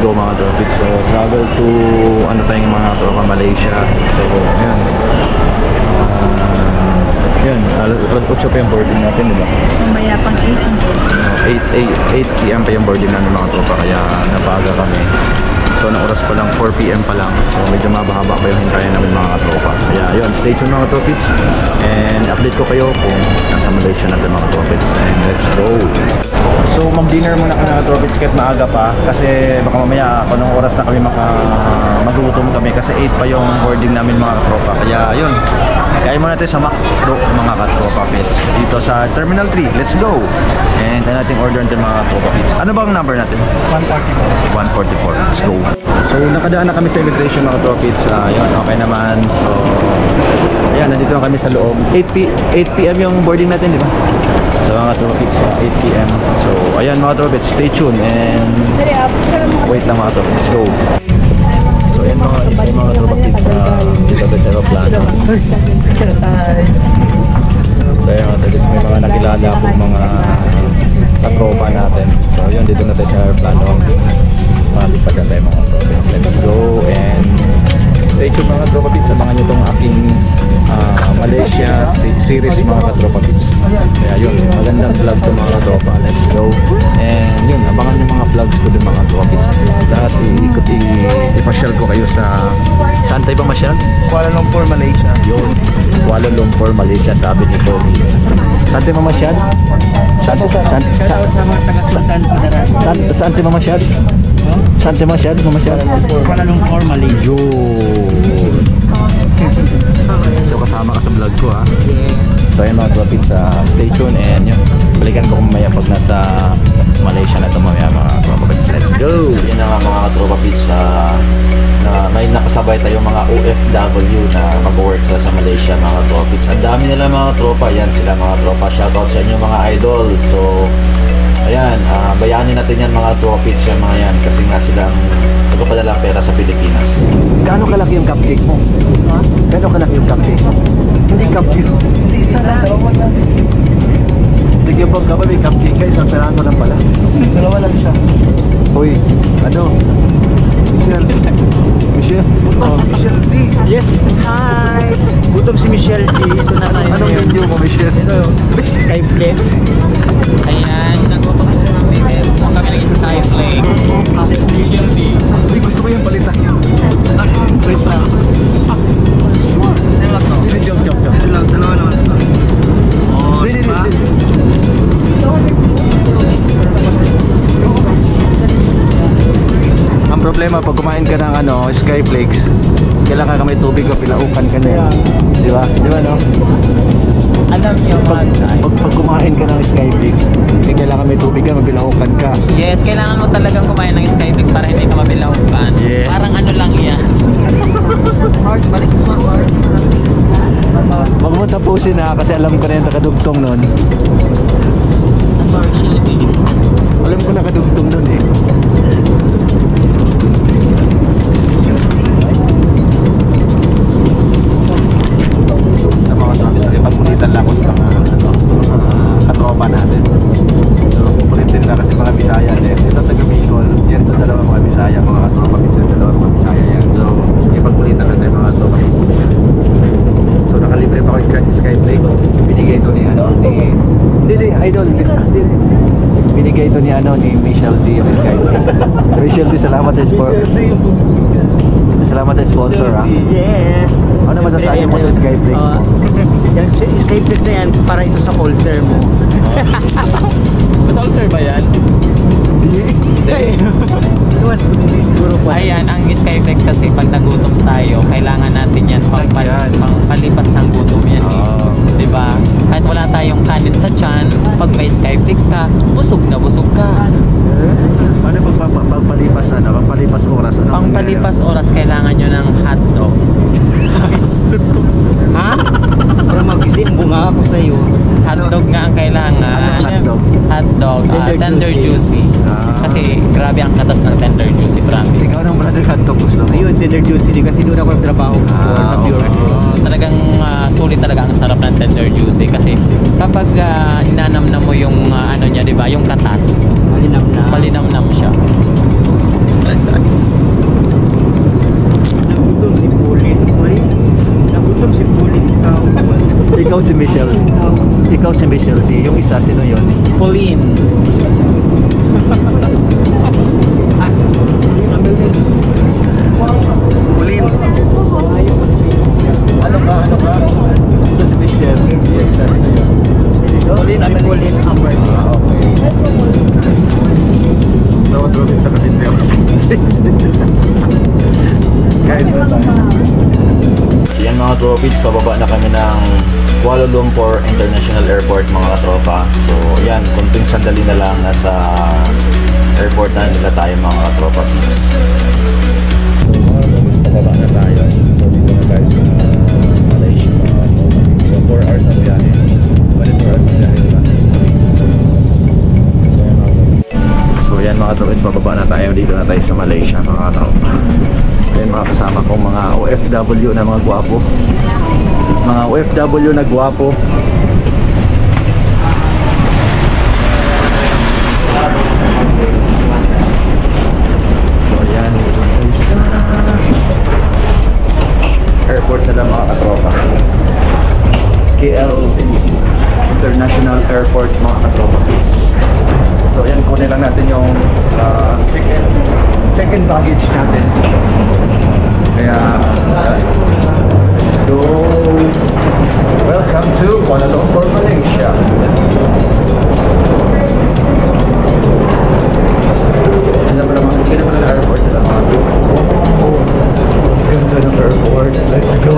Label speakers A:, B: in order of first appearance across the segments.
A: go mga tropits. So travel to ano tayong mga tropa Malaysia. So ayan. Yan, alas 8 pa yung boarding natin, di ba?
B: Mamaya pang
A: 8 p.m. pa yung boarding namin mga tropa, kaya napaga kami. So ang oras pa lang 4 p.m. pa lang. So medyo mababa pa yung hintayin namin mga tropa. Kaya yun, stay tuned mga tropits. And update ko kayo kung nasa Malaysia natin mga tropits. And let's go! So mag-dinner muna kami mga tropits kahit maaga pa. Kasi baka mamaya kung anong oras na kami magutom kami. Kasi 8 pa yung boarding namin mga tropa. Kaya yun, kain muna natin sa McDo mga katropa pits. Dito sa Terminal 3. Let's go! And ano natin order natin mga katropa pits. Ano bang number natin? 144. Let's go! So nakadaan na kami sa immigration mga katropa pits. Yun, okay naman. So ayan, nandito na kami sa loob. 8 p.m. yung boarding natin, di ba? So mga katropa pits, 8 p.m. So ayan mga katropa pits, stay tuned and wait lang mga katropa. Let's go! So ayan mga katropa pits, dito tayo sa aeroplano. So ayan mga tagis, may mga nakilala akong mga katropa natin. So yun, dito na tayo sa aeroplano. Malipad na tayo mga katropa. Let's go and stay tuned mga katropa pits. Abangan nyo itong aking Malaysia series mga katropa pits. Kaya yun, magandang vlog ito mga katropa. Let's go. And yun, abangan nyo mga vlogs ko din mga katropa pits. Lahat ipasyal ko kayo sa... Saan tayo ba masyal?
C: Kuala Lumpur, Malaysia.
A: Yun, Kuala Lumpur, Malaysia, sabi ni Tony. Saan tayo mamasyal? Saan tayo mamasyal? Saan tayo mamasyal?
C: Kuala Lumpur, Malaysia.
A: Yun. So kasama ka sa vlog ko ha. So ayun mga tropa pits, stay tuned and yun, balikan ko mamaya pag nasa Malaysia na ito mamaya mga tropa pits. Let's go! Yun na nga mga tropa pits, na may nakasabay tayo mga OFW na mag-work sila sa Malaysia mga tropa pits. Ang dami nila mga tropa, yan sila mga tropa. Shoutout sa inyo mga idol. So ayan, bayanin natin yan mga tropa pits, yung mga yan, kasi nga silang nagpapadala pera sa Pilipinas.
C: Gaano kalaki yung cupcake mo? Gaano kalaki yung cupcake mo? Hindi cupcake. Hindi isa lang. Tigyan bang ka ba may cupcake ka? Isang peraso lang pala. Dalawa lang siya. Uy, ano? Michelle. Michelle? Oh. Michelle D.
D: Yes, hi! Gutom si Michelle D. Ito na tayo.
C: Anong menu mo, Michelle?
D: Skyflex.
E: Ayan, nagutom po kami. Meron po kami ng Skyflake. Michelle D.
C: Uy, gusto mo yung balita? Wait lang. Hindi, joke. Dalawa naman. Oh, diba? Ang problema pag kumain ka ng Skyflakes, kailangan ka may tubig o pinaukan ka na. Di ba? Di ba no?
E: Alam niyo
C: Pag kumain ka ng Skyflakes, kailangan may tubig ka, mapilaukan ka.
E: yes, kailangan mo talagang kumain ng Skyflakes para hindi ka mabilaukan.
C: Yeah.
E: Parang ano lang yan.
C: Balik mo, Mark. Wag mo tapusin ha, kasi alam ko na yung nakadugtong nun.
E: Michelle D.
C: Alam ko nakadugtong nun eh. Sa mga sabi sa pagkulitan lang ako sa mga katropa natin. So, kulitin na kasi mga Bisaya din. Ito taga Bicol, yan ito dalawa mga Bisaya, mga katropa minsan dalawa mga Bisaya yan. So, ipagkulitan natin mga katropa minsan. So, nakalibre pa ako yung Skyflake. Binigay ito ni Hindi, idol. Hindi. Binigay ito ni Michelle D. yung Skyflake. Michelle D, salamat sa sponsor. Salamat sa sponsor ha.
D: Yes!
C: Ano masasabi mo sa Skyflakes mo?
D: Yan, Skyflex na yan para ito sa holster mo.
E: Mas ulcer ba yan?
D: Siguro po.
E: Ayan, ang Skyflex kasi pag nagutom tayo, kailangan natin yan palipas ng gutom yan. Diba? Kahit wala tayong kanin sa tiyan, pag may Skyflex ka, busog na busog ka.
C: Paano pagpalipas pagpalipas oras?
E: Pangpalipas oras, kailangan nyo ng hotdog.
D: Ha? Pero magising bunga ako sa iyo.
E: Hotdog nga ang kailangan.
C: Hotdog?
E: Hotdog, tender juicy. Kasi grabe ang katas ng tender juicy, promise.
C: Ikaw ng brother hotdog gusto mo?
D: Ayun, tender juicy din kasi doon ako nagtrabaho sa Pure.
E: Talagang sulit talaga ang sarap ng tender juicy kasi kapag inanamnam mo yung ano niya, 'di ba? Yung katas. Malinamnam siya.
A: Ikaw si Michelle. Ikaw si Michelle D. Yung isa, sino yun?
E: Pauline.
A: Pauline. Ano ba? Ito si Michelle. Yung isa, sino yun? Pauline, I'm Pauline Amber. Okay. Tawad rin sa katindi ako. Kahit na tayo. Yan mga tropics, pababa na kami ng Kuala Lumpur International Airport mga katropa. So yan, kunting sandali na lang nasa airport na nila tayo mga katropa peaks. So mga tropics, pababa na tayo. So dito na tayo sa Malaysia mga katropa. So 4 hours na biyahe. Bali 4 hours na biyahe diba? So yan mga tropics, pababa na tayo. Dito na tayo sa Malaysia mga katropa. Yan mga kasama kong mga OFW na mga gwapo. Mga OFW na gwapo. So yan, airport na lang mga katropa. KL International Airport mga katropa. So yan, kunin lang natin yung check-in baggage natin. Kaya let's go. Welcome to Kuala Lumpur, Malaysia. Hindi na pala airport nila mga ganda ng airport. Let's go.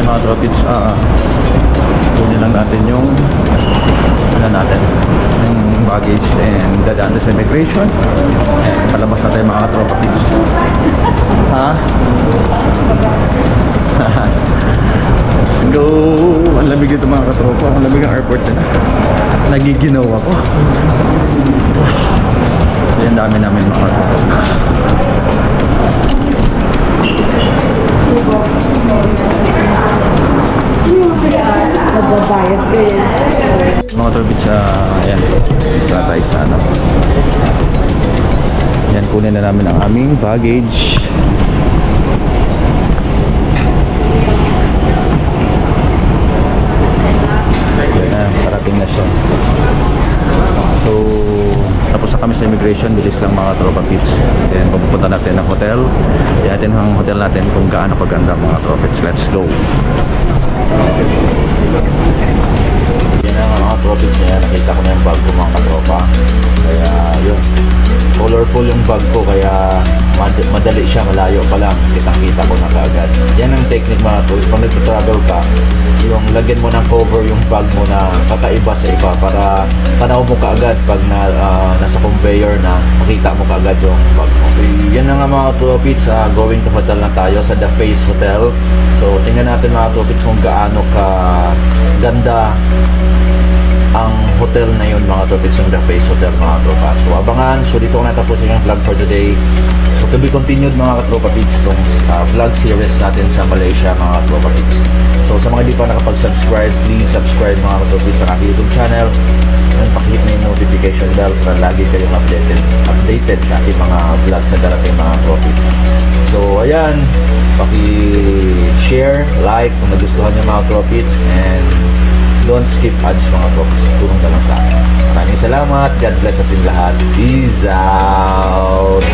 A: Mga tropics, kunin lang natin yung yung baggage and dadaan sa immigration and palabas na tayo mga tropics. Ha? Let's go. Ang lamig ito mga katropa, ang lamig ang airport na nagiginaw ako. So yan, dami namin mga tropics.
B: Magbabayad kayo.
A: Mga tropics, ayan, wala tayo sa ano. Yan, kunin na namin ang aming baggage. Yan na, parating na siya. So, tapos na kami sa immigration, bilis lang mga tropa pits. Then pupunta natin ng hotel. Iyatin ang hotel natin kung gaano kaganda mga tropa pits. Let's go. Yan ang mga tropics niya. Nakita ko na yung bag ko mga katropa. Kaya yun, colorful yung bag ko. Kaya madali siya, malayo pa lang. Kitang-kita ko na kaagad. Yan ang technique mga tropics. Pag nagtatravel ka, yung lagyan mo ng cover yung bag mo na kakaiba sa iba para tanaw mo kaagad pag nasa conveyor na makita mo kaagad yung bag mo. So yan na nga mga tropics, going to hotel na tayo sa The Face Hotel. So tingnan natin mga tropics kung gaano ka ganda ang hotel na yun mga tropics, yung The Face Hotel mga tropa. So abangan, so dito ko natapusin yung vlog for today. So to be continued mga katropa pits itong vlog series natin sa Malaysia mga katropa pits. So sa mga di pa nakapag-subscribe, please subscribe mga katropa pits sa aking YouTube channel and pakihit na yung notification bell para lagi kayong updated sa aking mga vlog sa darating mga katropa pits. So ayan, paki-share, like kung nagustuhan nyo mga katropa pits, and don't skip ads mga katropa, tulong na lang sa akin. Maraming salamat, God bless ating lahat, peace out.